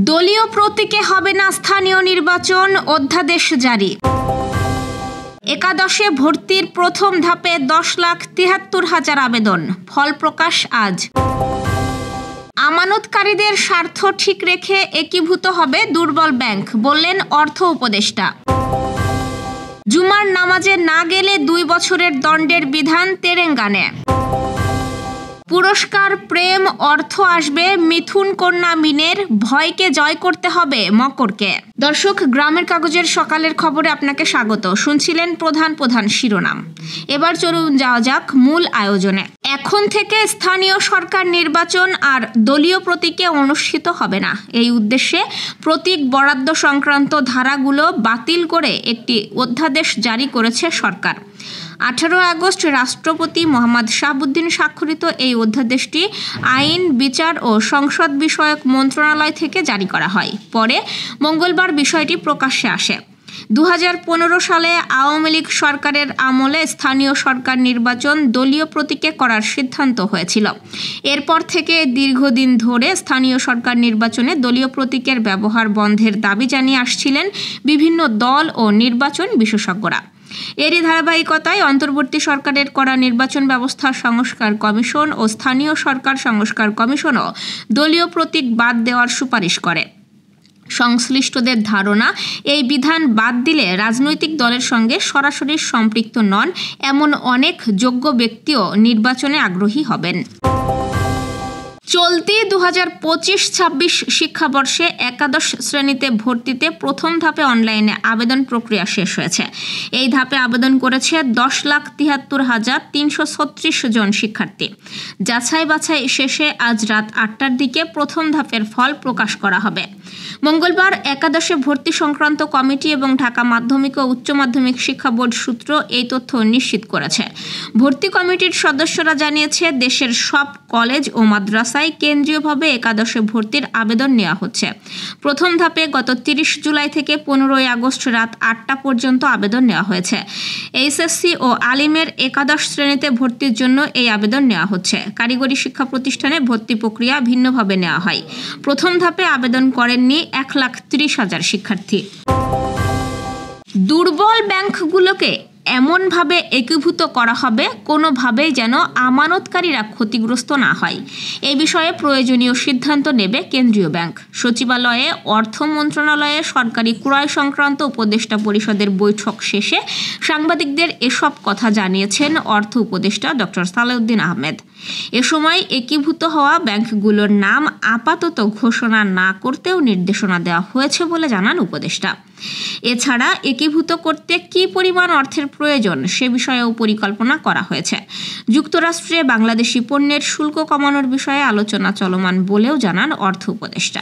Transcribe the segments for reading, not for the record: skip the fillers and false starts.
দলীয় প্রতীকে হবে না স্থানীয় নির্বাচন, অধ্যাদেশ জারি। একাদশে ভর্তির প্রথম ধাপে 10,73,000 আবেদন, ফল প্রকাশ আজ। আমানতকারীদের স্বার্থ ঠিক রেখে একীভূত হবে দুর্বল ব্যাংক, বললেন অর্থ উপদেষ্টা। জুমার নামাজে না গেলে 2 বছরের দণ্ডের বিধান তেলেঙ্গানায়। পুরস্কার প্রেম অর্থ আসবে মিথুন কন্যা মিনের, ভয়কে জয় করতে হবে মকরকে। দর্শক, গ্রামের কাগজের সকালের খবরে আপনাকে স্বাগত। শুনছিলেন প্রধান শিরোনাম। এবার চলুন যাওয়া যাক মূল আয়োজনে। এখন থেকে স্থানীয় সরকার নির্বাচন আর দলীয় প্রতীকে অনুষ্ঠিত হবে না। এই উদ্দেশ্যে প্রতীক বরাদ্দ সংক্রান্ত ধারাগুলো বাতিল করে একটি অধ্যাদেশ জারি করেছে সরকার। 18 আগস্ট রাষ্ট্রপতি মোহাম্মদ শাহাবুদ্দিন স্বাক্ষরিত এই অধ্যাদেশটি আইন, বিচার ও সংসদ বিষয়ক মন্ত্রণালয় থেকে জারি করা হয়। পরে মঙ্গলবার বিষয়টি প্রকাশ্যে আসে। 2015 সালে আওয়ামী লীগ সরকারের আমলে স্থানীয় সরকার নির্বাচন দলীয় প্রতীকে করার সিদ্ধান্ত হয়েছিল। এরপর থেকে দীর্ঘদিন ধরে স্থানীয় সরকার নির্বাচনে দলীয় প্রতীকের ব্যবহার বন্ধের দাবি জানিয়ে আসছিলেন বিভিন্ন দল ও নির্বাচন বিশেষজ্ঞরা। এরই ধারাবাহিকতায় অন্তর্বর্তী সরকারের করা নির্বাচন ব্যবস্থা সংস্কার কমিশন ও স্থানীয় সরকার সংস্কার কমিশনও দলীয় প্রতীক বাদ দেওয়ার সুপারিশ করে। সংশ্লিষ্টদের ধারণা, এই বিধান বাদ দিলে রাজনৈতিক দলের সঙ্গে সরাসরি সম্পৃক্ত নন এমন অনেক যোগ্য ব্যক্তিও নির্বাচনে আগ্রহী হবেন। চলতি 2025-26 শিক্ষাবর্ষে একাদশ শ্রেণীতে ভর্তিতে প্রথম ধাপে অনলাইনে আবেদন প্রক্রিয়া শেষ হয়েছে। এই ধাপে আবেদন করেছে 10,73,336 জন শিক্ষার্থী। যাচাই বাছাই শেষে আজ রাত 8টার দিকে প্রথম ধাপের ফল প্রকাশ করা হবে। মঙ্গলবার একাদশে ভর্তি সংক্রান্ত কমিটি এবং ঢাকা মাধ্যমিক ও উচ্চ মাধ্যমিক শিক্ষা বোর্ড সূত্র এই তথ্য নিশ্চিত করেছে। ভর্তি কমিটির সদস্যরা জানিয়েছে, দেশের সব কলেজ ও মাদ্রাসায় কেন্দ্রীয়ভাবে একাদশে ভর্তির আবেদন নেওয়া হচ্ছে। প্রথম ধাপে গত 30 জুলাই থেকে 15 আগস্ট রাত 8টা পর্যন্ত আবেদন নেওয়া হয়েছে। এইচএসসি ও আলিমের একাদশ শ্রেণীতে ভর্তির জন্য এই আবেদন নেওয়া হচ্ছে। কারিগরি শিক্ষা প্রতিষ্ঠানে ভর্তি প্রক্রিয়া ভিন্নভাবে নেওয়া হয়। প্রথম ধাপে আবেদন করেননি 1,30,000 শিক্ষার্থী। দুর্বল ব্যাংকগুলোকে এমনভাবে একীভূত করা হবে কোনোভাবেই যেন আমানতকারীরা ক্ষতিগ্রস্ত না হয়। এই বিষয়ে প্রয়োজনীয় সিদ্ধান্ত নেবে কেন্দ্রীয় ব্যাংক। সচিবালয়ে অর্থ মন্ত্রণালয়ে সরকারি ক্রয় সংক্রান্ত উপদেষ্টা পরিষদের বৈঠক শেষে সাংবাদিকদের এসব কথা জানিয়েছেন অর্থ উপদেষ্টা ডক্টর সালেউদ্দিন আহমেদ। এ সময় একীভূত হওয়া ব্যাংকগুলোর নাম আপাতত ঘোষণা না করতেও নির্দেশনা দেওয়া হয়েছে বলে জানান উপদেষ্টা। এছাড়া একীভূত করতে কী পরিমাণ অর্থের প্রয়োজন সে বিষয়েও পরিকল্পনা করা হয়েছে। যুক্তরাষ্ট্রে বাংলাদেশি পণ্যের শুল্ক কমানোর বিষয়ে আলোচনা চলমান বলেও জানান অর্থ উপদেষ্টা।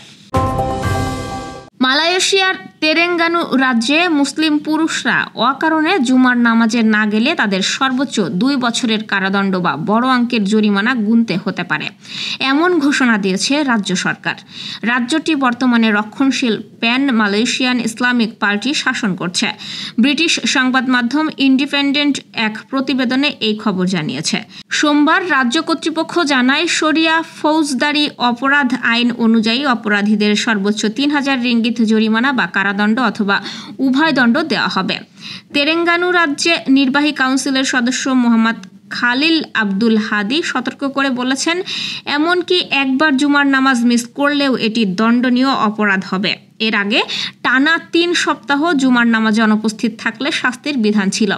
মালয়েশিয়ার তেলেঙ্গানা রাজ্যে মুসলিম পুরুষরা অকারণে জুমার নামাজে না গেলে তাদের সর্বোচ্চ 2 বছরের কারাদণ্ড বা বড় অঙ্কের জরিমানা গুনতে হতে পারে, এমন ঘোষণা দিয়েছে রাজ্য সরকার। রাজ্যটি বর্তমানে রক্ষণশীল প্যান মালয়েশিয়ান ইসলামিক পার্টি শাসন করছে। ব্রিটিশ সংবাদ মাধ্যম ইন্ডিপেন্ডেন্ট এক প্রতিবেদনে এই খবর জানিয়েছে। সোমবার রাজ্য কর্তৃপক্ষ জানায়, শরিয়া ফৌজদারি অপরাধ আইন অনুযায়ী অপরাধীদের সর্বোচ্চ 3,000 রিঙ্গিত জরিমানা বা কারাদণ্ড অথবা উভয় দণ্ড দেওয়া হবে। তেলেঙ্গানা রাজ্যে নির্বাহী কাউন্সিলের সদস্য মোহাম্মদ খালিল আব্দুল হাদি সতর্ক করে বলেছেন, এমনকি একবার জুমার নামাজ মিস করলেও এটি দণ্ডনীয় অপরাধ হবে। এর আগে টানা 3 সপ্তাহ জুমার নামাজে অনুপস্থিত থাকলে শাস্তির বিধান ছিল।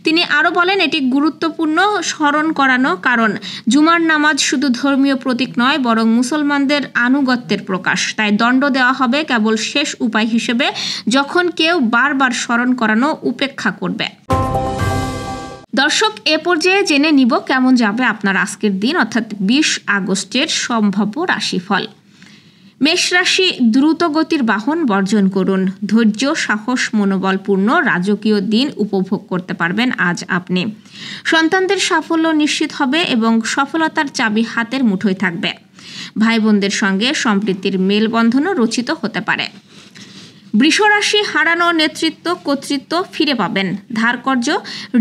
তিনি আরও বলেন, এটি গুরুত্বপূর্ণ স্মরণ করানো, কারণ জুমার নামাজ শুধু ধর্মীয় প্রতীক নয় বরং মুসলমানদের আনুগত্যের প্রকাশ। তাই দণ্ড দেওয়া হবে কেবল শেষ উপায় হিসেবে, যখন কেউ বারবার স্মরণ করানো উপেক্ষা করবে। দর্শক, এ পর্যায়ে জেনে নিব কেমন যাবে আপনার আজকের দিন, অর্থাৎ 20 আগস্টের সম্ভাব্য রাশিফল। মেষ রাশি, দ্রুত গতির বাহন বর্জন করুন। ধৈর্য, সাহস, মনোবলপূর্ণ রাজকীয় দিন উপভোগ করতে পারবেন আজ আপনি। সন্তানদের সাফল্য নিশ্চিত হবে এবং সফলতার চাবি হাতের মুঠোয় থাকবে। ভাই বোনদের সঙ্গে সম্প্রীতির মেলবন্ধনও রচিত হতে পারে। বৃষ রাশি, হারানো নেতৃত্ব, কর্তৃত্ব ফিরে পাবেন। ধারকর্য,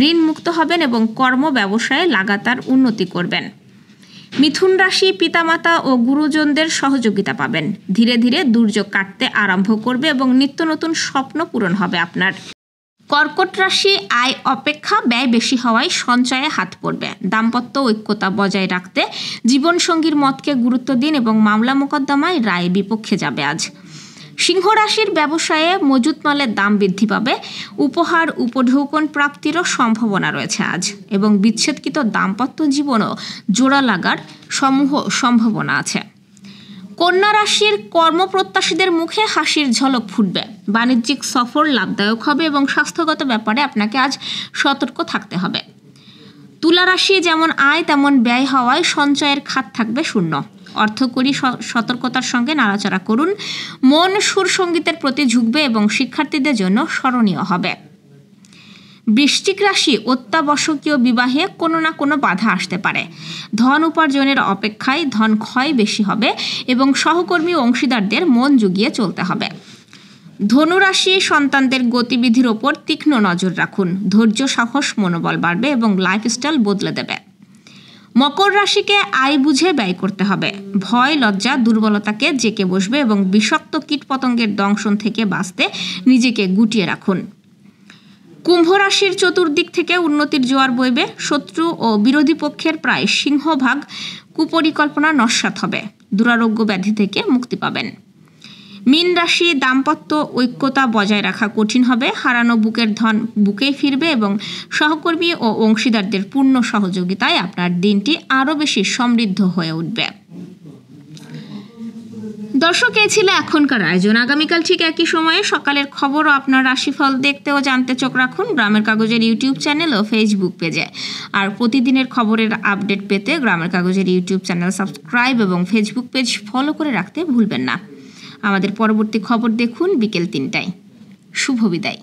ঋণ মুক্ত হবেন এবং কর্ম ব্যবসায়ে লাগাতার উন্নতি করবেন। মিথুন রাশি পিতামাতা ও গুরুজনদের সহযোগিতা পাবেন। ধীরে ধীরে দুর্যোগ কাটতে আরম্ভ করবে এবং নিত্য নতুন স্বপ্ন পূরণ হবে আপনার। কর্কট রাশি আয় অপেক্ষা ব্যয় বেশি হওয়ায় সঞ্চয়ে হাত পড়বে। দাম্পত্য ঐক্যতা বজায় রাখতে জীবনসঙ্গীর মতকে গুরুত্ব দিন এবং মামলা মোকদ্দমায় রায় বিপক্ষে যাবে আজ। সিংহ রাশির ব্যবসায়ে মজুত মালের দাম বৃদ্ধি পাবে। উপহার উপঢৌকন প্রাপ্তিরও সম্ভাবনা রয়েছে আজ এবং বিচ্ছেদকৃত দাম্পত্য জীবনও জোড়া লাগার সমূহ সম্ভাবনা আছে। কন্যা রাশির কর্মপ্রত্যাশীদের মুখে হাসির ঝলক ফুটবে। বাণিজ্যিক সফর লাভদায়ক হবে এবং স্বাস্থ্যগত ব্যাপারে আপনাকে আজ সতর্ক থাকতে হবে। তুলা রাশি যেমন আয় তেমন ব্যয় হওয়ায় সঞ্চয়ের খাত থাকবে শূন্য। অর্থকরী সতর্কতার সঙ্গে নাড়াচাড়া করুন। মন সুর সঙ্গীতের প্রতি ঝুঁকবে এবং শিক্ষার্থীদের জন্য স্মরণীয় হবে। বৃশ্চিক রাশি অত্যাবশ্যকীয় বিবাহে কোনো না কোনো বাধা আসতে পারে। ধন উপার্জনের অপেক্ষায় ধন ক্ষয় বেশি হবে এবং সহকর্মী অংশীদারদের মন জুগিয়ে চলতে হবে। ধনুরাশি সন্তানদের গতিবিধির ওপর তীক্ষ্ণ নজর রাখুন। ধৈর্য সাহস মনোবল বাড়বে এবং লাইফস্টাইল বদলে দেবে। মকর রাশিকে আয় বুঝে ব্যয় করতে হবে। ভয় লজ্জা দুর্বলতাকে জেঁকে বসবে এবং বিষাক্ত কীটপতঙ্গের দংশন থেকে বাঁচতে নিজেকে গুটিয়ে রাখুন। কুম্ভ রাশির চতুর্দিক থেকে উন্নতির জোয়ার বইবে। শত্রু ও বিরোধী পক্ষের প্রায় সিংহভাগ কুপরিকল্পনা নস্যাৎ হবে। দুরারোগ্য ব্যাধি থেকে মুক্তি পাবেন। মীন রাশি দাম্পত্য ঐক্যতা বজায় রাখা কঠিন হবে। হারানো বুকের ধন বুকেই ফিরবে এবং সহকর্মী ও অংশীদারদের পূর্ণ সহযোগিতায় আপনার দিনটি আরও বেশি সমৃদ্ধ হয়ে উঠবে। দর্শক, এই ছিল এখনকার আয়োজন। আগামীকাল ঠিক একই সময়ে সকালের খবর ও আপনার রাশিফল দেখতে ও জানতে চোখ রাখুন গ্রামের কাগজের ইউটিউব চ্যানেল ও ফেসবুক পেজে। আর প্রতিদিনের খবরের আপডেট পেতে গ্রামের কাগজের ইউটিউব চ্যানেল সাবস্ক্রাইব এবং ফেসবুক পেজ ফলো করে রাখতে ভুলবেন না। আমাদের পরবর্তী খবর দেখুন বিকেল 3টায়। শুভ বিদায়।